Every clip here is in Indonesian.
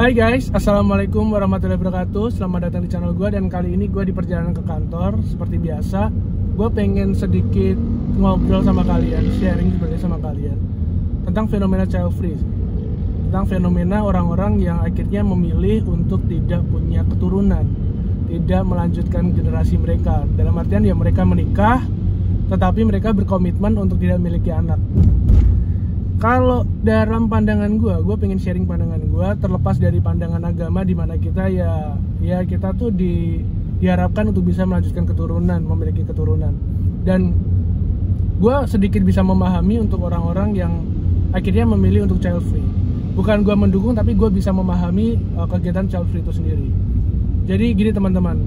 Hai guys, assalamualaikum warahmatullahi wabarakatuh. Selamat datang di channel gue. Dan kali ini gue di perjalanan ke kantor. Seperti biasa, gue pengen sedikit ngobrol sama kalian, sharing sebenarnya sama kalian tentang fenomena child free, tentang fenomena orang-orang yang akhirnya memilih untuk tidak punya keturunan, tidak melanjutkan generasi mereka. Dalam artian ya mereka menikah, tetapi mereka berkomitmen untuk tidak memiliki anak. Kalau dalam pandangan gue pengen sharing pandangan gue, terlepas dari pandangan agama, di mana kita ya kita tuh diharapkan untuk bisa melanjutkan keturunan, memiliki keturunan. Dan gue sedikit bisa memahami untuk orang-orang yang akhirnya memilih untuk child free. Bukan gue mendukung, tapi gue bisa memahami kegiatan child free itu sendiri. Jadi gini teman-teman,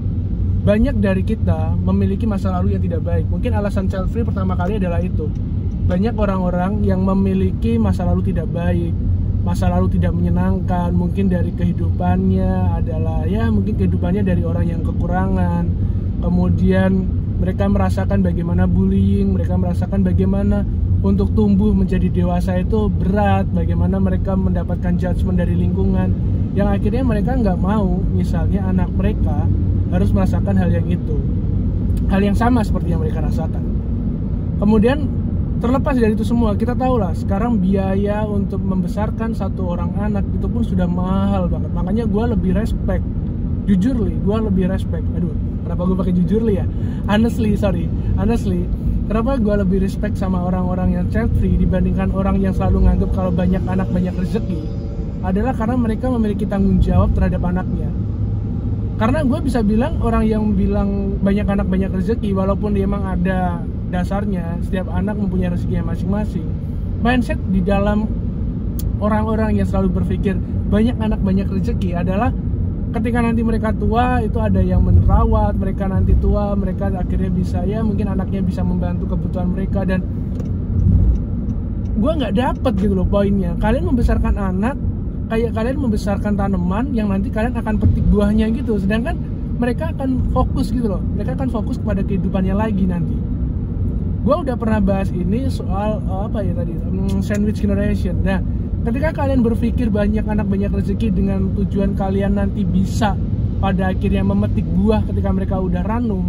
banyak dari kita memiliki masa lalu yang tidak baik. Mungkin alasan child free pertama kali adalah itu. Banyak orang-orang yang memiliki masa lalu tidak baik, masa lalu tidak menyenangkan. Mungkin dari kehidupannya adalah mungkin kehidupannya dari orang yang kekurangan. Kemudian mereka merasakan bagaimana bullying, mereka merasakan bagaimana untuk tumbuh menjadi dewasa itu berat, bagaimana mereka mendapatkan judgement dari lingkungan, yang akhirnya mereka nggak mau misalnya anak mereka harus merasakan hal yang itu, hal yang sama seperti yang mereka rasakan. Kemudian terlepas dari itu semua, kita tahu lah sekarang biaya untuk membesarkan satu orang anak itu pun sudah mahal banget. Makanya gue lebih respect, jujur li, gue lebih respect. Aduh, kenapa gue pakai jujur li ya? Honestly, kenapa gue lebih respect sama orang-orang yang child free dibandingkan orang yang selalu nganggap kalau banyak anak banyak rezeki, adalah karena mereka memiliki tanggung jawab terhadap anaknya. Karena gue bisa bilang orang yang bilang banyak anak banyak rezeki, walaupun dia emang ada dasarnya setiap anak mempunyai rezekinya masing-masing, mindset di dalam orang-orang yang selalu berpikir banyak anak banyak rezeki adalah ketika nanti mereka tua itu ada yang merawat mereka, nanti tua mereka akhirnya bisa mungkin anaknya bisa membantu kebutuhan mereka. Dan gue nggak dapet gitu loh poinnya. Kalian membesarkan anak kayak kalian membesarkan tanaman yang nanti kalian akan petik buahnya gitu, sedangkan mereka akan fokus gitu loh, mereka akan fokus kepada kehidupannya lagi nanti. Gue udah pernah bahas ini soal sandwich generation. Nah, ketika kalian berpikir banyak anak banyak rezeki dengan tujuan kalian nanti bisa pada akhirnya memetik buah ketika mereka udah ranum,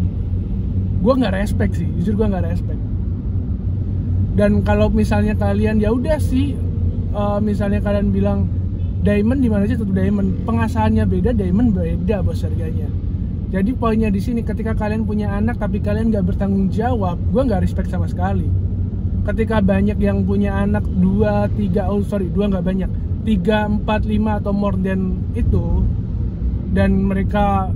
gue nggak respect sih, jujur gue nggak respect. Dan kalau misalnya kalian misalnya kalian bilang diamond di mana aja tuh diamond, pengasahannya beda, diamond beda bos harganya. Jadi poinnya di sini, ketika kalian punya anak tapi kalian nggak bertanggung jawab, gue nggak respect sama sekali. Ketika banyak yang punya anak 2, 4, 5 atau more than itu, dan mereka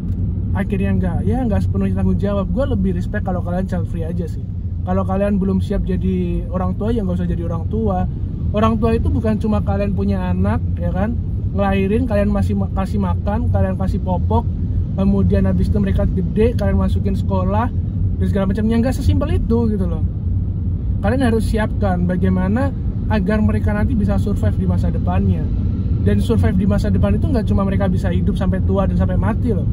akhirnya nggak sepenuhnya tanggung jawab, gue lebih respect kalau kalian child free aja sih. Kalau kalian belum siap jadi orang tua, ya nggak usah jadi orang tua. Orang tua itu bukan cuma kalian punya anak, ya kan, ngelahirin, kalian masih kasih makan, kalian kasih popok, kemudian habis itu mereka gede, kalian masukin sekolah dan segala macamnya. Nggak sesimpel itu gitu loh. Kalian harus siapkan bagaimana agar mereka nanti bisa survive di masa depannya. Dan survive di masa depan itu nggak cuma mereka bisa hidup sampai tua dan sampai mati loh.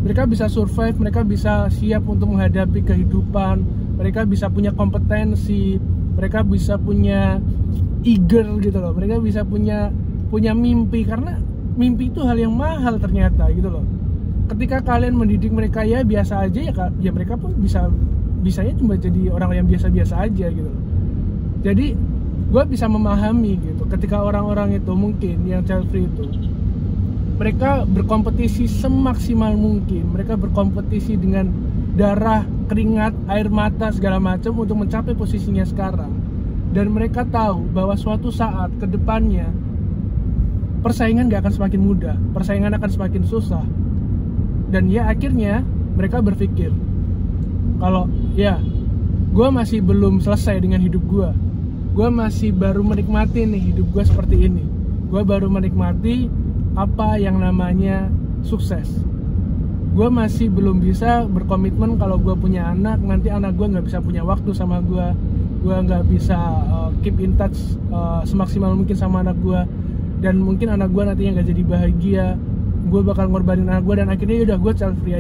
Mereka bisa survive, mereka bisa siap untuk menghadapi kehidupan, mereka bisa punya kompetensi, mereka bisa punya eager gitu loh, mereka bisa punya mimpi, karena mimpi itu hal yang mahal ternyata gitu loh. Ketika kalian mendidik mereka biasa aja ya mereka pun bisanya cuma jadi orang yang biasa-biasa aja gitu loh. Jadi gue bisa memahami gitu ketika orang-orang itu mungkin yang child free itu mereka berkompetisi semaksimal mungkin, mereka berkompetisi dengan darah, keringat, air mata segala macam untuk mencapai posisinya sekarang. Dan mereka tahu bahwa suatu saat ke depannya persaingan gak akan semakin mudah, persaingan akan semakin susah. Dan akhirnya mereka berpikir kalau gue masih belum selesai dengan hidup gue masih baru menikmati nih hidup gue seperti ini, gue baru menikmati apa yang namanya sukses, gue masih belum bisa berkomitmen kalau gue punya anak, nanti anak gue nggak bisa punya waktu sama gue nggak bisa keep in touch semaksimal mungkin sama anak gue, dan mungkin anak gue nantinya nggak jadi bahagia, gue bakal ngorbanin anak gue, dan akhirnya yaudah gue child free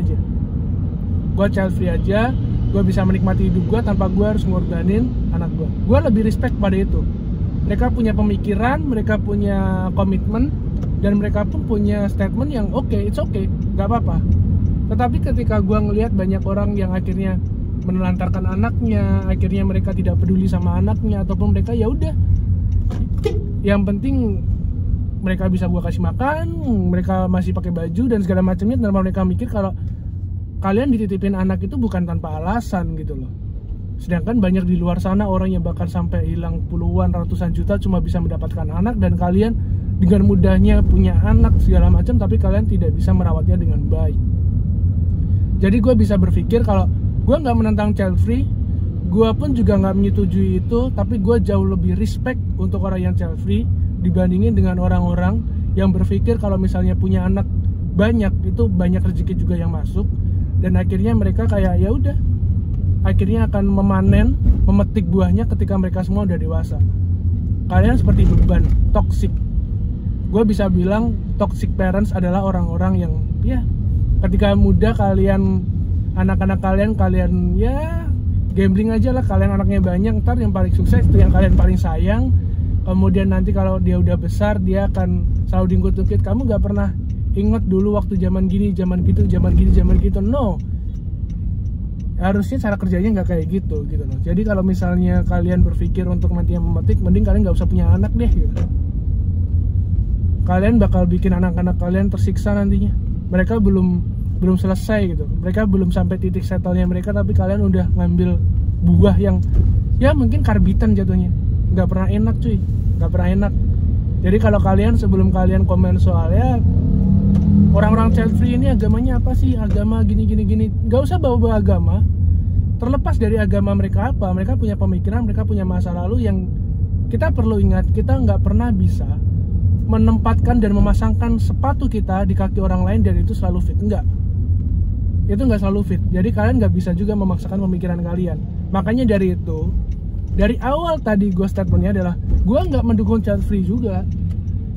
aja, gue bisa menikmati hidup gue tanpa gue harus ngorbanin anak gue. Gue lebih respect pada itu. Mereka punya pemikiran, mereka punya komitmen, dan mereka pun punya statement yang it's okay, nggak apa-apa. Tetapi ketika gue ngelihat banyak orang yang akhirnya menelantarkan anaknya, akhirnya mereka tidak peduli sama anaknya, ataupun mereka ya udah, yang penting mereka bisa gue kasih makan, mereka masih pakai baju dan segala macamnya, tanpa mereka mikir kalau kalian dititipin anak itu bukan tanpa alasan gitu loh. Sedangkan banyak di luar sana orang yang bahkan sampai hilang puluhan, ratusan juta cuma bisa mendapatkan anak, dan kalian dengan mudahnya punya anak segala macam, tapi kalian tidak bisa merawatnya dengan baik. Jadi gue bisa berpikir kalau gue nggak menentang child free, gue pun juga nggak menyetujui itu, tapi gue jauh lebih respect untuk orang yang child free dibandingin dengan orang-orang yang berpikir kalau misalnya punya anak banyak itu banyak rezeki juga yang masuk, dan akhirnya mereka kayak ya udah, akhirnya akan memetik buahnya ketika mereka semua udah dewasa. Kalian seperti beban, toxic. Gue bisa bilang toxic parents adalah orang-orang yang ya ketika muda kalian, anak-anak kalian ya gambling aja lah, kalian anaknya banyak, ntar yang paling sukses itu yang kalian paling sayang. Kemudian nanti kalau dia udah besar, dia akan selalu diungkit-ungkit, kamu gak pernah inget dulu waktu zaman gini, zaman gitu, zaman gini, zaman gitu. No, harusnya cara kerjanya nggak kayak gitu loh. Jadi kalau misalnya kalian berpikir untuk nanti yang memetik, mending kalian nggak usah punya anak deh gitu. Kalian bakal bikin anak-anak kalian tersiksa nantinya. Mereka belum selesai gitu, mereka belum sampai titik settle-nya mereka, tapi kalian udah ngambil buah yang ya mungkin karbitan jatuhnya. Nggak pernah enak cuy, nggak pernah enak. Jadi kalau kalian, sebelum kalian komen soalnya orang-orang child free ini agamanya apa sih, agama gini, nggak usah bawa-bawa agama. Terlepas dari agama mereka apa, mereka punya pemikiran, mereka punya masa lalu yang kita perlu ingat. Kita nggak pernah bisa menempatkan dan memasangkan sepatu kita di kaki orang lain dan itu selalu fit. Enggak, itu nggak selalu fit. Jadi kalian nggak bisa juga memaksakan pemikiran kalian. Makanya dari itu, dari awal tadi gue statementnya adalah gue nggak mendukung child free juga,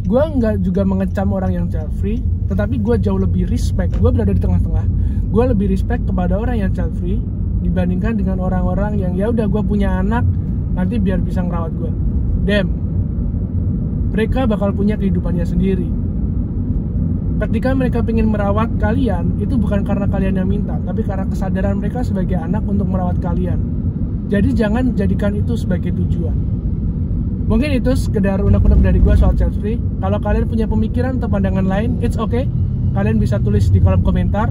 gue nggak juga mengecam orang yang child free, tetapi gue jauh lebih respect. Gue berada di tengah-tengah. Gue lebih respect kepada orang yang child free dibandingkan dengan orang-orang yang ya udah gue punya anak nanti biar bisa ngerawat gue. Mereka bakal punya kehidupannya sendiri. Ketika mereka ingin merawat kalian, itu bukan karena kalian yang minta, tapi karena kesadaran mereka sebagai anak untuk merawat kalian. Jadi jangan jadikan itu sebagai tujuan. Mungkin itu sekedar unek-unek dari gue soal child free. Kalau kalian punya pemikiran atau pandangan lain, it's okay. Kalian bisa tulis di kolom komentar.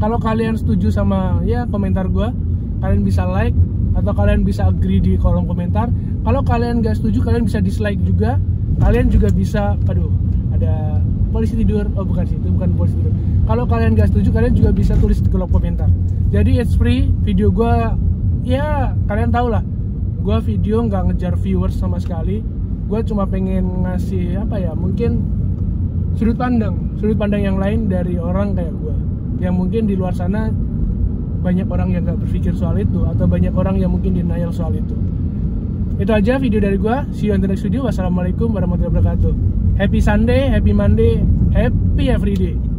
Kalau kalian setuju sama ya komentar gue, kalian bisa like, atau kalian bisa agree di kolom komentar. Kalau kalian gak setuju, kalian bisa dislike juga. Kalian juga bisa, ada polisi tidur. Oh bukan sih, itu bukan polisi tidur. Kalau kalian gak setuju, kalian juga bisa tulis di kolom komentar. Jadi it's free. Video gue, ya kalian tau lah, gue video nggak ngejar viewers sama sekali. Gue cuma pengen ngasih mungkin sudut pandang yang lain dari orang kayak gue, yang mungkin di luar sana banyak orang yang nggak berpikir soal itu, atau banyak orang yang mungkin denial soal itu. Itu aja video dari gue. See you on the next video. Wassalamualaikum warahmatullahi wabarakatuh. Happy Sunday, happy Monday, happy everyday.